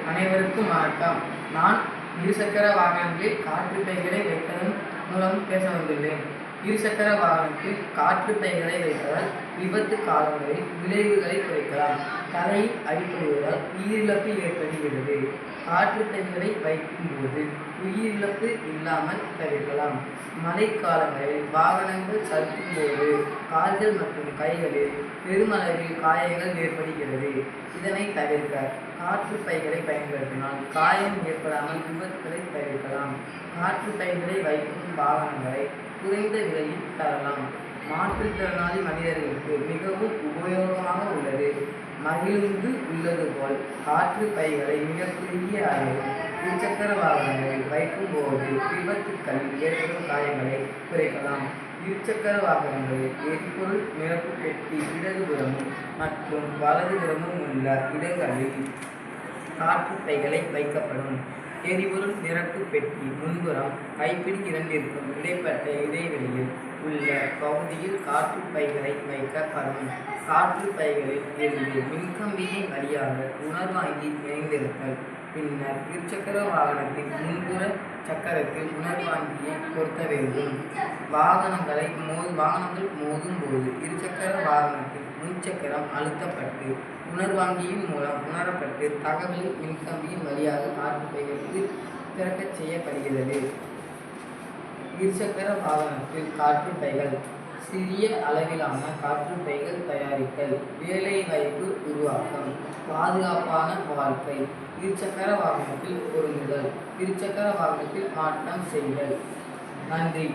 அனைவருக்கும் வணக்கம். நான் இருசக்கர வாகனங்களில் காற்று பைகளை வைப்பதன் மூலம் பேச வந்துள்ளேன். இருசக்கர வாகனத்தில் காற்று பைகளை வைப்பதால் விபத்து காலங்களில் விளைவுகளை குறைக்கலாம். தலையில் அடிபடுவதால் உயிரிழப்பு ஏற்படுகிறது. காற்று பைகளை வைக்கும்போது உயிரிழப்பு இல்லாமல் தவிர்க்கலாம். மழைக்காலங்களில் வாகனங்கள் சறுக்கும்போது கால்கள் மற்றும் கைகளில் பெருமளவில் காயங்கள் ஏற்படுகிறது. இதனை தவிர்க்க காற்று பைகளை பயன்படுத்தினால் காயம் ஏற்படாமல் விபத்துகளை தவிர்க்கலாம். காற்று பைகளை வைக்கும் வாகனங்களை குறைந்த விலையில் தரலாம். மாற்றுத்திறனாளி மனிதர்களுக்கு மிகவும் உபயோகமாக உள்ளது. மகிழ்ந்து உள்ளது போல் காற்று பைகளை மிக குறுகிய அளவில் இருசக்கர வாகனங்களில் வைக்கும்போது விபத்துக்களில் ஏற்படும் காயங்களை குறைக்கலாம். இருசக்கர வாகனங்களில் எரிபொருள் நிரப்பு பெட்டி இடதுபுறமும் மற்றும் வலதுபுறமும் உள்ள இடங்களில் காற்று பைகளை வைக்கப்படும். எரிபொருள் நிரப்பு பெட்டி முன்புறம் கைப்பிடி இரண்டிற்கும் இடைப்பட்ட இடைவெளியில் உள்ள பகுதியில் காற்று பைகளை வைக்கப்படும். காற்று பைகளில் இருந்து மின்கம்பியின் வழியாக உணர்வாங்கி இணைந்திருத்தல். பின்னர் இருசக்கர வாகனத்தின் முன்புற சக்கரத்தில் உணர்வாங்கியை பொருத்த வேண்டும். வாகனங்கள் மோதும் போது இருசக்கர வாகனத்தில் முன்சக்கரம் அழுத்தப்பட்டு உணர்வாங்கியின் மூலம் உணரப்பட்டு தகவல் மின்கம்பியின் வழியாக காற்று பைகளுக்கு திறக்கச் செய்யப்படுகிறது. இருசக்கர வாகனத்தில் காற்று பைகள் சிறிய அளவிலான காற்று பைகள் தயாரித்தல். வேலைவாய்ப்பு உருவாக்கம். பாதுகாப்பான வாழ்க்கை. இருசக்கர வாகனத்தில் பொருந்துதல். இருசக்கர வாகனத்தில் மாற்றம் செய்தல். நன்றி.